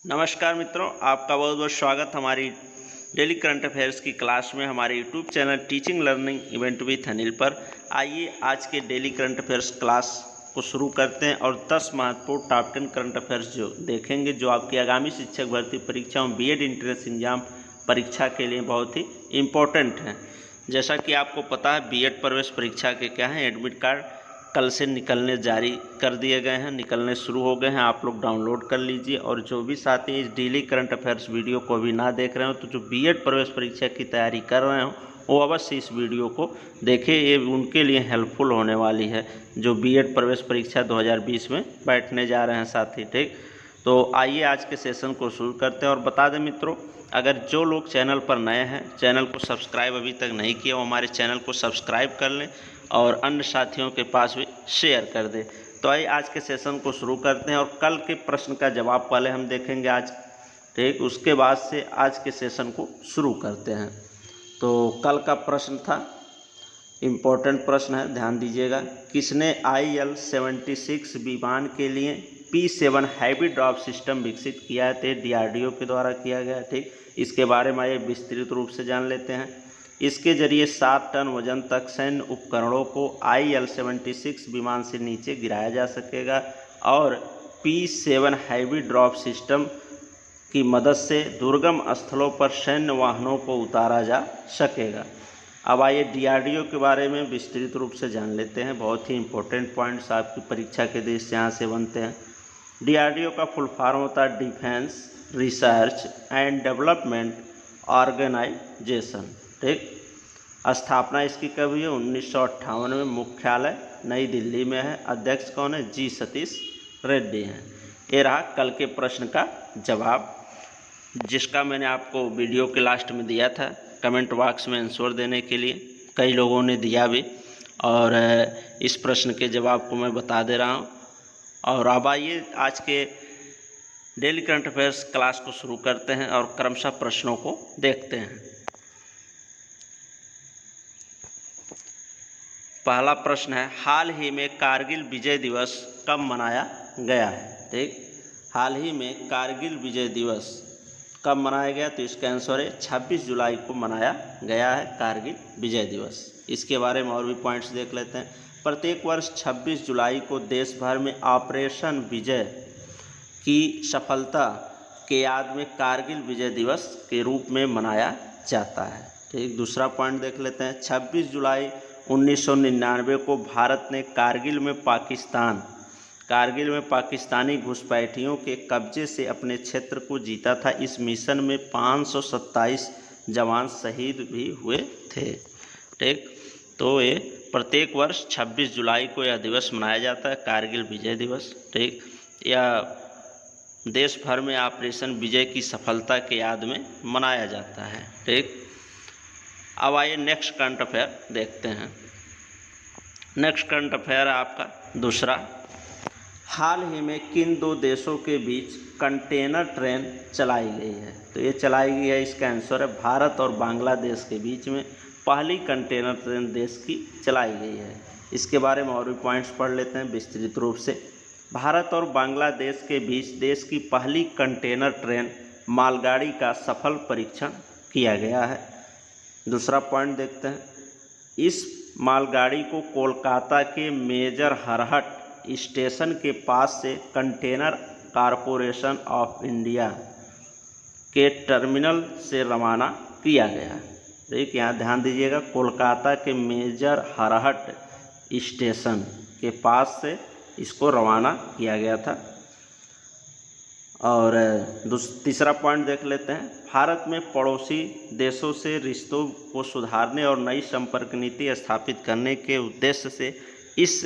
नमस्कार मित्रों, आपका बहुत बहुत स्वागत हमारी डेली करंट अफेयर्स की क्लास में हमारे YouTube channel teaching learning event with Anil पर। आइए आज के डेली करंट अफेयर्स क्लास को शुरू करते हैं और 10 महत्वपूर्ण टॉप 10 करंट अफेयर्स जो देखेंगे जो आपकी आगामी शिक्षक भर्ती परीक्षाओं बीएड एंट्रेंस एग्जाम परीक्षा के लिए बहुत ही इम्पोर्टेंट हैं। जैसा कि आपको पता है, बीएड प्रवेश परीक्षा के क्या हैं, एडमिट कार्ड कल से निकलने जारी कर दिए गए हैं, निकलने शुरू हो गए हैं। आप लोग डाउनलोड कर लीजिए और जो भी साथी इस डेली करंट अफेयर्स वीडियो को अभी ना देख रहे हो, तो जो बीएड प्रवेश परीक्षा की तैयारी कर रहे हो वो अवश्य इस वीडियो को देखें। ये उनके लिए हेल्पफुल होने वाली है जो बीएड प्रवेश परीक्षा 2020 में बैठने जा रहे हैं साथी। ठीक, तो आइए आज के सेशन को शुरू करते हैं। और बता दें मित्रों, अगर जो लोग चैनल पर नए हैं, चैनल को सब्सक्राइब अभी तक नहीं किया, वो हमारे चैनल को सब्सक्राइब कर लें और अन्य साथियों के पास भी शेयर कर दें। तो आइए आज के सेशन को शुरू करते हैं और कल के प्रश्न का जवाब पहले हम देखेंगे आज। ठीक, उसके बाद से आज के सेशन को शुरू करते हैं। तो कल का प्रश्न था, इम्पोर्टेंट प्रश्न है, ध्यान दीजिएगा। किसने IL-76 विमान के लिए P-7 हैवी ड्रॉप सिस्टम विकसित किया है? तो DRDO के द्वारा किया गया। ठीक, इसके बारे में आइए विस्तृत रूप से जान लेते हैं। इसके जरिए 7 टन वजन तक सैन्य उपकरणों को IL-76 विमान से नीचे गिराया जा सकेगा और P-7 हैवी ड्रॉप सिस्टम की मदद से दुर्गम स्थलों पर सैन्य वाहनों को उतारा जा सकेगा। अब आइए DRDO के बारे में विस्तृत रूप से जान लेते हैं। बहुत ही इंपॉर्टेंट पॉइंट्स आपकी परीक्षा के दृष्टि यहाँ से बनते हैं। DRDO का फुल फॉर्म होता है defence research and development organisation. ठीक, स्थापना इसकी कब हुई है? 1958 में। मुख्यालय नई दिल्ली में है। अध्यक्ष कौन है? जी सतीश रेड्डी हैं। ये रहा कल के प्रश्न का जवाब, जिसका मैंने आपको वीडियो के लास्ट में दिया था कमेंट बॉक्स में आंसर देने के लिए। कई लोगों ने दिया भी और इस प्रश्न के जवाब को मैं बता दे रहा हूँ। और अब आइए आज के डेली करंट अफेयर्स क्लास को शुरू करते हैं और क्रमशः प्रश्नों को देखते हैं। पहला प्रश्न है, हाल ही में कारगिल विजय दिवस कब मनाया गया है? ठीक, हाल ही में कारगिल विजय दिवस कब मनाया गया? तो इसका आंसर है 26 जुलाई को मनाया गया है कारगिल विजय दिवस। इसके बारे में और भी पॉइंट्स देख लेते हैं। प्रत्येक वर्ष 26 जुलाई को देश भर में ऑपरेशन विजय की सफलता के याद में कारगिल विजय दिवस के रूप में मनाया जाता है। ठीक, दूसरा पॉइंट देख लेते हैं। 26 जुलाई 1999 को भारत ने कारगिल में पाकिस्तानी घुसपैठियों के कब्जे से अपने क्षेत्र को जीता था। इस मिशन में 527 जवान शहीद भी हुए थे। ठीक, तो ये प्रत्येक वर्ष 26 जुलाई को यह दिवस मनाया जाता है, कारगिल विजय दिवस। ठीक, यह देश भर में ऑपरेशन विजय की सफलता के याद में मनाया जाता है। ठीक, अब आइए नेक्स्ट करंट अफेयर देखते हैं। नेक्स्ट करंट अफेयर है आपका दूसरा, हाल ही में किन दो देशों के बीच कंटेनर ट्रेन चलाई गई है? तो ये चलाई गई है, इसका आंसर है भारत और बांग्लादेश के बीच में पहली कंटेनर ट्रेन देश की चलाई गई है। इसके बारे में और भी पॉइंट्स पढ़ लेते हैं विस्तृत रूप से। भारत और बांग्लादेश के बीच देश की पहली कंटेनर ट्रेन मालगाड़ी का सफल परीक्षण किया गया है। दूसरा पॉइंट देखते हैं। इस मालगाड़ी को कोलकाता के मेजर हरहट स्टेशन के पास से कंटेनर कॉरपोरेशन ऑफ इंडिया के टर्मिनल से रवाना किया गया। ठीक, यहाँ ध्यान दीजिएगा, कोलकाता के मेजर हरहट स्टेशन के पास से इसको रवाना किया गया था। और तीसरा पॉइंट देख लेते हैं। भारत में पड़ोसी देशों से रिश्तों को सुधारने और नई संपर्क नीति स्थापित करने के उद्देश्य से इस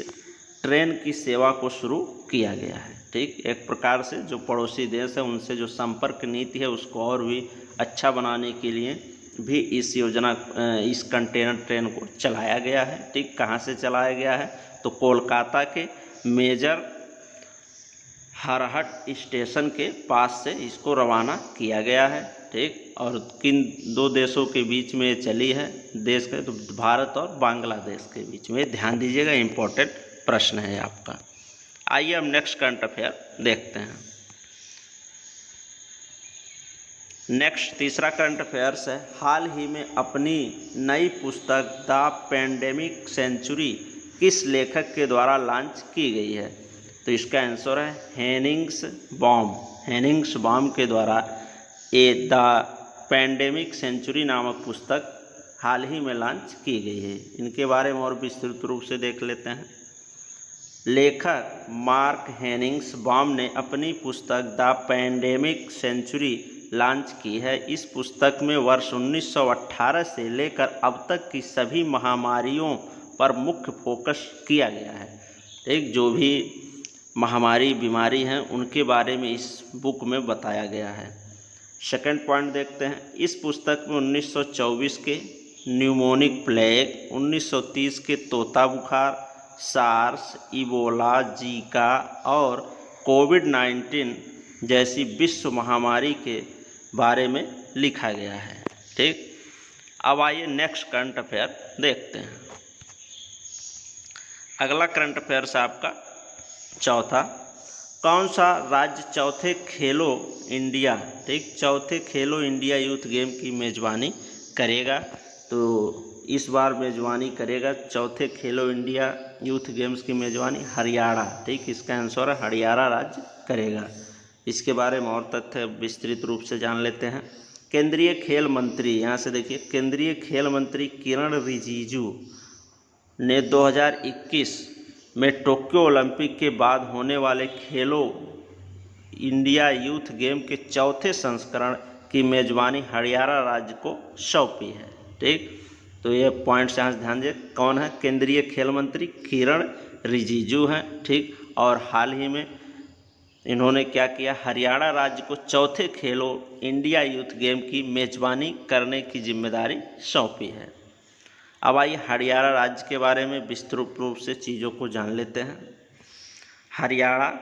ट्रेन की सेवा को शुरू किया गया है। ठीक, एक प्रकार से जो पड़ोसी देश है उनसे जो संपर्क नीति है उसको और भी अच्छा बनाने के लिए भी इस कंटेनर ट्रेन को चलाया गया है। ठीक, कहाँ से चलाया गया है? तो कोलकाता के मेजर हरहट स्टेशन के पास से इसको रवाना किया गया है। ठीक, और किन दो देशों के बीच में चली है? देश के, तो भारत और बांग्लादेश के बीच में। ध्यान दीजिएगा, इम्पोर्टेंट प्रश्न है आपका। आइए हम नेक्स्ट करंट अफेयर देखते हैं। नेक्स्ट तीसरा करंट अफेयर्स है, हाल ही में अपनी नई पुस्तक द पेंडेमिक सेंचुरी किस लेखक के द्वारा लॉन्च की गई है? तो इसका आंसर है हेनिंग्स बॉम के द्वारा ये द पेंडेमिक सेंचुरी नामक पुस्तक हाल ही में लॉन्च की गई है। इनके बारे में और विस्तृत रूप से देख लेते हैं। लेखक मार्क हेनिंग्स बॉम ने अपनी पुस्तक द पेंडेमिक सेंचुरी लॉन्च की है। इस पुस्तक में वर्ष 1918 से लेकर अब तक की सभी महामारियों पर मुख्य फोकस किया गया है। एक जो भी महामारी बीमारी हैं उनके बारे में इस बुक में बताया गया है। सेकंड पॉइंट देखते हैं, इस पुस्तक में 1924 के न्यूमोनिक प्लेग, 1930 के तोता बुखार, सार्स, इबोला, जीका और कोविड-19 जैसी विश्व महामारी के बारे में लिखा गया है। ठीक, अब आइए नेक्स्ट करंट अफेयर देखते हैं। अगला करंट अफेयर्स आपका चौथा, कौन सा राज्य चौथे खेलो इंडिया, ठीक, चौथे खेलो इंडिया यूथ गेम की मेज़बानी करेगा? तो इस बार मेज़बानी करेगा चौथे खेलो इंडिया यूथ गेम्स की मेज़बानी हरियाणा। ठीक, इसका आंसर है हरियाणा राज्य करेगा। इसके बारे में और तथ्य विस्तृत रूप से जान लेते हैं। केंद्रीय खेल मंत्री, यहाँ से देखिए, केंद्रीय खेल मंत्री किरण रिजिजू ने 2021 में टोक्यो ओलंपिक के बाद होने वाले खेलो इंडिया यूथ गेम के चौथे संस्करण की मेज़बानी हरियाणा राज्य को सौंपी है। ठीक, तो ये पॉइंट्स यहाँ से ध्यान दें, कौन है? केंद्रीय खेल मंत्री किरण रिजिजू हैं। ठीक, और हाल ही में इन्होंने क्या किया, हरियाणा राज्य को चौथे खेलो इंडिया यूथ गेम की मेज़बानी करने की जिम्मेदारी सौंपी है। अब आइए हरियाणा राज्य के बारे में विस्तृत रूप से चीज़ों को जान लेते हैं। हरियाणा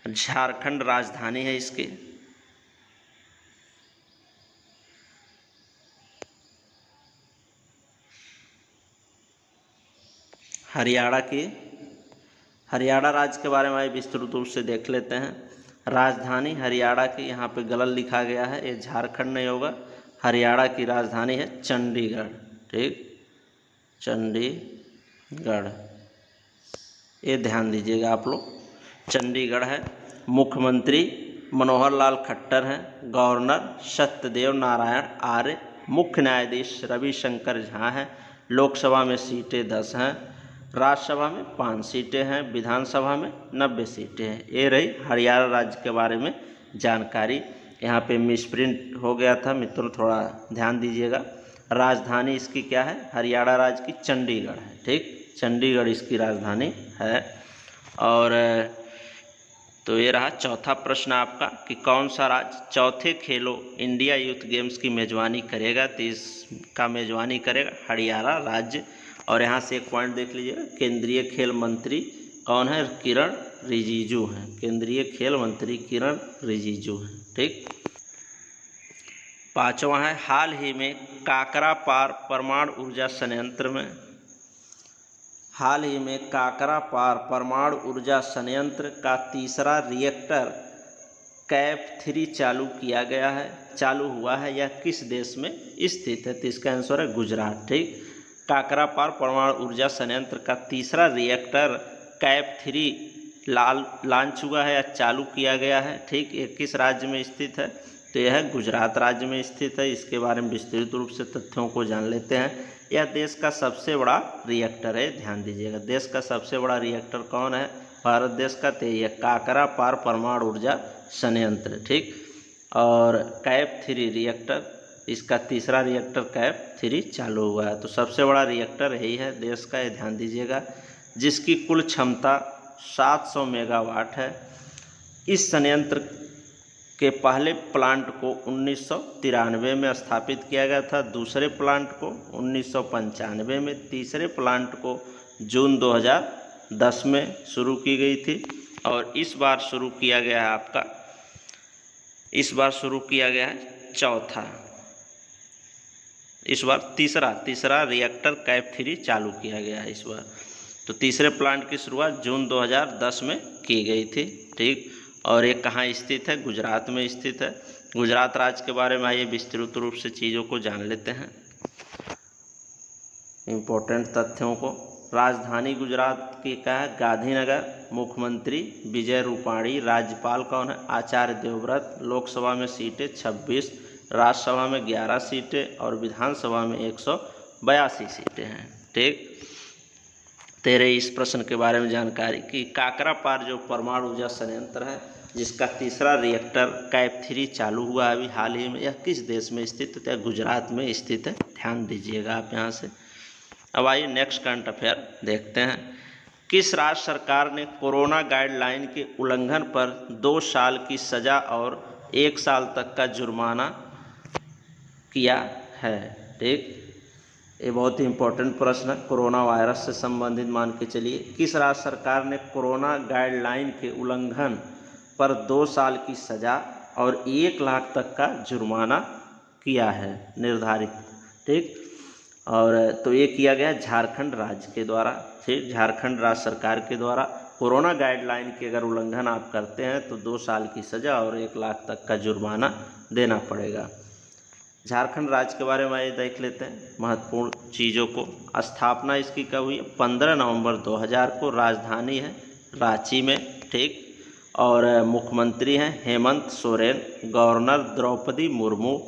झारखंड राजधानी है इसकी। हरियाणा राज्य के बारे में विस्तृत रूप से देख लेते हैं। राजधानी हरियाणा की यहाँ पे गलत लिखा गया है, ये झारखंड नहीं होगा। हरियाणा की राजधानी है चंडीगढ़। ठीक, चंडीगढ़, ये ध्यान दीजिएगा आप लोग, चंडीगढ़ है। मुख्यमंत्री मनोहर लाल खट्टर हैं। गवर्नर सत्यदेव नारायण आर्य। मुख्य न्यायाधीश रविशंकर झा हैं। लोकसभा में सीटें 10 हैं, राज्यसभा में 5 सीटें हैं, विधानसभा में 90 सीटें हैं। ये रही हरियाणा राज्य के बारे में जानकारी। यहाँ पे मिसप्रिंट हो गया था मित्रों, थोड़ा ध्यान दीजिएगा। राजधानी इसकी क्या है? हरियाणा राज्य की चंडीगढ़ है। ठीक, चंडीगढ़ इसकी राजधानी है। और तो ये रहा चौथा प्रश्न आपका कि कौन सा राज्य चौथे खेलो इंडिया यूथ गेम्स की मेज़बानी करेगा? तो इसका मेज़बानी करेगा हरियाणा राज्य। और यहाँ से एक पॉइंट देख लीजिएगा, केंद्रीय खेल मंत्री कौन है? किरण रिजिजू हैं। केंद्रीय खेल मंत्री किरण रिजिजू हैं। ठीक, पांचवा है, हाल ही में काकरापार परमाणु ऊर्जा संयंत्र में परमाणु ऊर्जा संयंत्र का तीसरा रिएक्टर कैप 3 चालू हुआ है। यह किस देश में स्थित है? तो इसका आंसर है गुजरात। ठीक, काकरापार परमाणु ऊर्जा संयंत्र का तीसरा रिएक्टर कैप 3 लॉन्च हुआ है या चालू किया गया है। ठीक, ये किस राज्य में स्थित है? तो यह गुजरात राज्य में स्थित है। इसके बारे में विस्तृत रूप से तथ्यों को जान लेते हैं। यह देश का सबसे बड़ा रिएक्टर है, ध्यान दीजिएगा। देश का सबसे बड़ा रिएक्टर कौन है? भारत देश का। तो यह काकरापार परमाणु ऊर्जा संयंत्र। ठीक, और कैप 3 रिएक्टर, इसका तीसरा रिएक्टर कैप 3 चालू हुआ है। तो सबसे बड़ा रिएक्टर यही है देश का, ये ध्यान दीजिएगा, जिसकी कुल क्षमता 700 मेगावाट है। इस संयंत्र के पहले प्लांट को 1993 में स्थापित किया गया था, दूसरे प्लांट को 1995 में, तीसरे प्लांट को जून 2010 में शुरू की गई थी। और इस बार शुरू किया गया है चौथा, इस बार तीसरा रिएक्टर कैप 3 चालू किया गया है इस बार। तो तीसरे प्लांट की शुरुआत जून 2010 में की गई थी। ठीक, और ये कहाँ स्थित है? गुजरात में स्थित है। गुजरात राज्य के बारे में आइए विस्तृत रूप से चीज़ों को जान लेते हैं, इम्पोर्टेंट तथ्यों को। राजधानी गुजरात की क्या है? गांधीनगर। मुख्यमंत्री विजय रूपाणी। राज्यपाल कौन है? आचार्य देवव्रत। लोकसभा में सीटें 26, राज्यसभा में 11 सीटें और विधानसभा में 182 सीटें हैं। ठीक, तेरे इस प्रश्न के बारे में जानकारी कि काकरापार जो परमाणु ऊर्जा संयंत्र है जिसका तीसरा रिएक्टर कैप 3 चालू हुआ अभी हाल ही में, यह किस देश में स्थित है? गुजरात में स्थित है, ध्यान दीजिएगा आप यहाँ से। अब आइए नेक्स्ट करंट अफेयर देखते हैं। किस राज्य सरकार ने कोरोना गाइडलाइन के उल्लंघन पर 2 साल की सजा और 1 साल तक का जुर्माना किया है? ठीक, ये बहुत ही इम्पोर्टेंट प्रश्न है, कोरोना वायरस से संबंधित मान के चलिए। किस राज्य सरकार ने कोरोना गाइडलाइन के उल्लंघन पर 2 साल की सजा और 1 लाख तक का जुर्माना किया है निर्धारित? ठीक, और तो ये किया गया झारखंड राज्य के द्वारा। ठीक, झारखंड राज्य सरकार के द्वारा कोरोना गाइडलाइन के अगर उल्लंघन आप करते हैं तो 2 साल की सज़ा और 1 लाख तक का जुर्माना देना पड़ेगा। झारखंड राज्य के बारे में आइए देख लेते हैं महत्वपूर्ण चीज़ों को। स्थापना इसकी कब हुई? 15 नवंबर 2000 को। राजधानी है रांची में। ठीक, और मुख्यमंत्री हैं हेमंत सोरेन। गवर्नर द्रौपदी मुर्मू।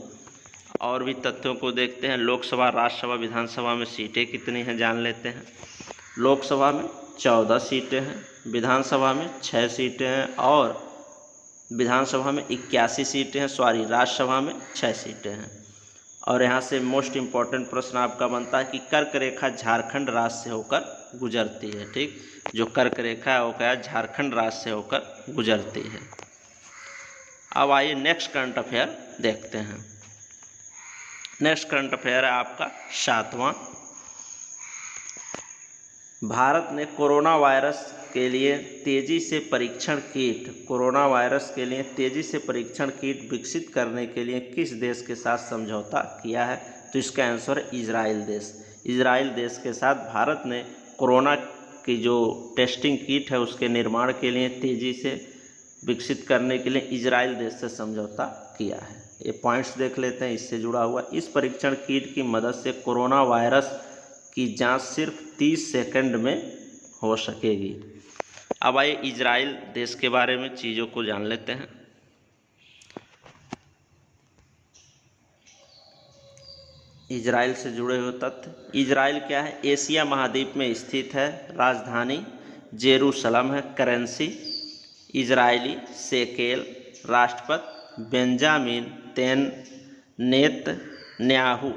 और भी तथ्यों को देखते हैं। लोकसभा, राज्यसभा, विधानसभा में सीटें कितनी हैं जान लेते हैं। लोकसभा में 14 सीटें हैं, विधानसभा में 6 सीटें हैं और विधानसभा में 81 सीटें हैं, राज्यसभा में 6 सीटें हैं। और यहाँ से मोस्ट इम्पॉर्टेंट प्रश्न आपका बनता है कि कर्क रेखा झारखंड राज्य से होकर गुजरती है। ठीक, जो कर्क रेखा है वो क्या है? झारखंड राज्य से होकर गुजरती है। अब आइए नेक्स्ट करंट अफेयर देखते हैं। नेक्स्ट करंट अफेयर है आपका 7वां। भारत ने कोरोना वायरस के लिए तेजी से परीक्षण किट विकसित करने के लिए किस देश के साथ समझौता किया है? तो इसका आंसर है इजराइल देश। इजराइल देश के साथ भारत ने कोरोना की जो टेस्टिंग किट है उसके निर्माण के लिए तेजी से विकसित करने के लिए इजराइल देश से समझौता किया है। ये पॉइंट्स देख लेते हैं इससे जुड़ा हुआ। इस परीक्षण किट की मदद से कोरोना वायरस की जांच सिर्फ 30 सेकंड में हो सकेगी। अब आइए इजराइल देश के बारे में चीज़ों को जान लेते हैं। इजराइल से जुड़े हुए तथ्य। इजराइल क्या है? एशिया महाद्वीप में स्थित है। राजधानी जेरूसलम है। Currency Israeli shekel. राष्ट्रपति बेंजामिन नेतन्याहू।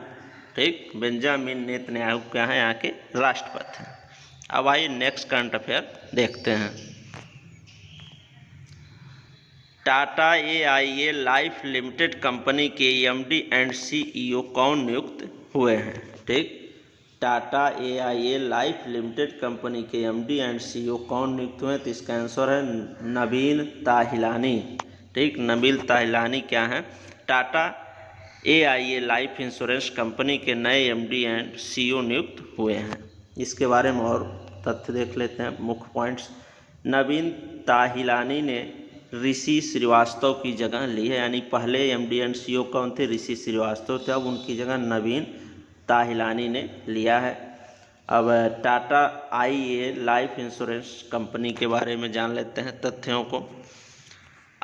ठीक, बेंजामिन नेतन्याहू क्या है? यहाँ के राष्ट्रपति हैं। अब आइए नेक्स्ट करंट अफेयर देखते हैं। Tata AIA life limited company के MD एंड CEO कौन नियुक्त हुए हैं? ठीक, Tata AIA life limited company के MD एंड CEO कौन नियुक्त हुए हैं? तो इसका आंसर है नवीन ताहिलानी। ठीक, नवीन ताहिलानी क्या है? Tata AIA life insurance company के नए MD एंड CEO नियुक्त हुए हैं। इसके बारे में और तथ्य देख लेते हैं, मुख्य पॉइंट्स। नवीन ताहिलानी ने ऋषि श्रीवास्तव की जगह ली है, यानी पहले MD एंड CEO कौन थे? ऋषि श्रीवास्तव थे, अब उनकी जगह नवीन ताहिलानी ने लिया है। अब Tata IA life insurance company के बारे में जान लेते हैं तथ्यों को।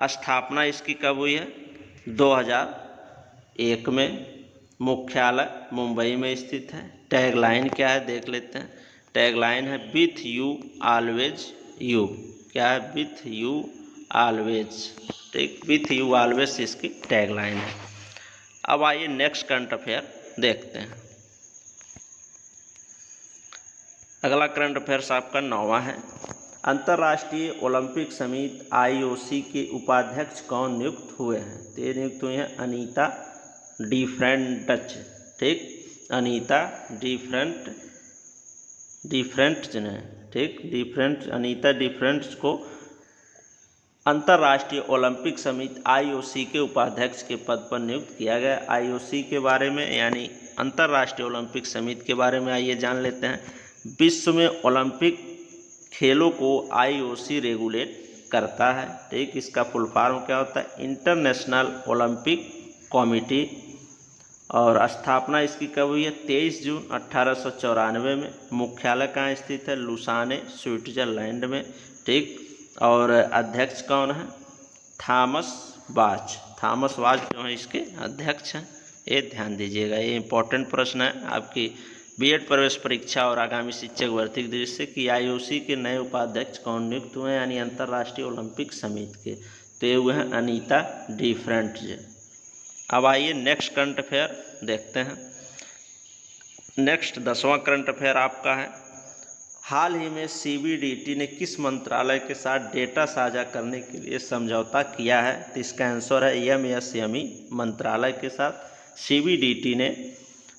स्थापना इसकी कब हुई है? 2001 में। मुख्यालय मुंबई में स्थित है। टैगलाइन क्या है देख लेते हैं। टैगलाइन है विथ यू ऑलवेज यू। क्या है? With you always. ठीक, विथ यू ऑलवेज इसकी टैगलाइन है। अब आइए नेक्स्ट करंट अफेयर देखते हैं। अगला करंट अफेयर्स आपका 9वां है। अंतर्राष्ट्रीय ओलंपिक समिति IOC के उपाध्यक्ष कौन नियुक्त हुए हैं? तो ये नियुक्त हुए हैं अनीता डिफ्रेंटच। ठीक, अनीता डिफरेंट ने। ठीक, अनीता डिफरेंट को अंतर्राष्ट्रीय ओलंपिक समिति IOC के उपाध्यक्ष के पद पर नियुक्त किया गया। IOC के बारे में यानी अंतर्राष्ट्रीय ओलंपिक समिति के बारे में आइए जान लेते हैं। विश्व में ओलंपिक खेलों को IOC रेगुलेट करता है। ठीक, इसका फुल फॉर्म क्या होता है? International Olympic committee. और स्थापना इसकी कब हुई है? 23 जून 1894 में। मुख्यालय कहाँ स्थित है? लुसाने, स्विट्जरलैंड में। ठीक, और अध्यक्ष कौन है? थॉमस बाच। थॉमस बाच जो है इसके अध्यक्ष हैं। ये ध्यान दीजिएगा, ये इंपॉर्टेंट प्रश्न है आपकी बीएड प्रवेश परीक्षा और आगामी शिक्षक भर्ती की दृष्टि से कि आईओसी के नए उपाध्यक्ष कौन नियुक्त हुए हैं, यानी अंतर्राष्ट्रीय ओलंपिक समिति के। तो ये हुए हैं अनीता डिफरेंट। अब आइए नेक्स्ट करंट अफेयर देखते हैं। नेक्स्ट 10वां करंट अफेयर आपका है, हाल ही में सीबीडीटी ने किस मंत्रालय के साथ डेटा साझा करने के लिए समझौता किया है? तो इसका आंसर है एमएसएमई मंत्रालय के साथ सीबीडीटी ने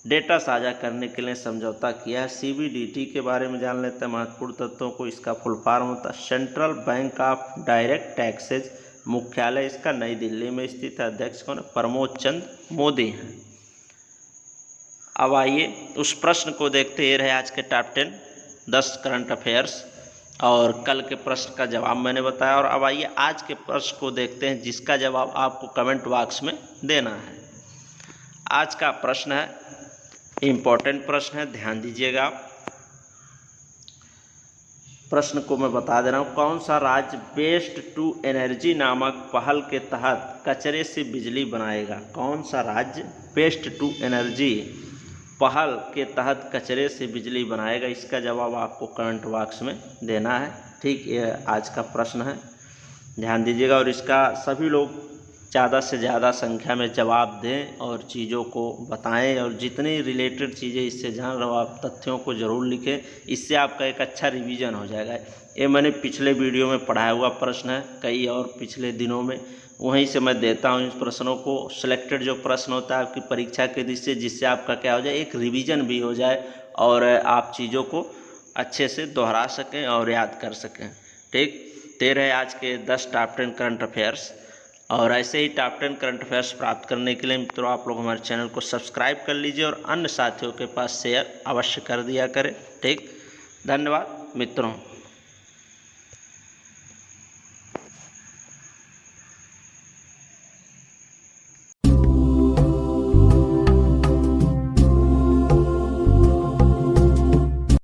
डेटा साझा करने के लिए समझौता किया है। सीबीडीटी के बारे में जान लेते हैं महत्वपूर्ण तत्वों को। इसका फुल फॉर्म होता है central bank of direct taxes. मुख्यालय इसका नई दिल्ली में स्थित है। अध्यक्ष कौन है? प्रमोद चंद मोदी हैं। अब आइए उस प्रश्न को देखते ही रहे आज के टॉप 10 करंट अफेयर्स, और कल के प्रश्न का जवाब मैंने बताया। और अब आइए आज के प्रश्न को देखते हैं जिसका जवाब आपको कमेंट बॉक्स में देना है। आज का प्रश्न है, इम्पोर्टेंट प्रश्न है, ध्यान दीजिएगा आप। प्रश्न को मैं बता दे रहा हूँ। कौन सा राज्य वेस्ट टू एनर्जी नामक पहल के तहत कचरे से बिजली बनाएगा? कौन सा राज्य वेस्ट टू एनर्जी पहल के तहत कचरे से बिजली बनाएगा? इसका जवाब आपको कमेंट बॉक्स में देना है। ठीक, ये आज का प्रश्न है, ध्यान दीजिएगा। और इसका सभी लोग ज़्यादा से ज़्यादा संख्या में जवाब दें और चीज़ों को बताएं, और जितनी रिलेटेड चीज़ें इससे जान रहे हो आप तथ्यों को ज़रूर लिखें। इससे आपका एक अच्छा रिवीजन हो जाएगा। ये मैंने पिछले वीडियो में पढ़ाया हुआ प्रश्न है, कई और पिछले दिनों में, वहीं से मैं देता हूँ इन प्रश्नों को। सिलेक्टेड जो प्रश्न होता है आपकी परीक्षा के दृष्टि से, जिससे आपका क्या हो जाए, एक रिवीजन भी हो जाए और आप चीज़ों को अच्छे से दोहरा सकें और याद कर सकें। ठीक, 13 आज के 10 टॉप 10 करंट अफेयर्स। और ऐसे ही टॉप 10 करंट अफेयर्स प्राप्त करने के लिए मित्रों आप लोग हमारे चैनल को सब्सक्राइब कर लीजिए और अन्य साथियों के पास शेयर अवश्य कर दिया करें। ठीक, धन्यवाद मित्रों।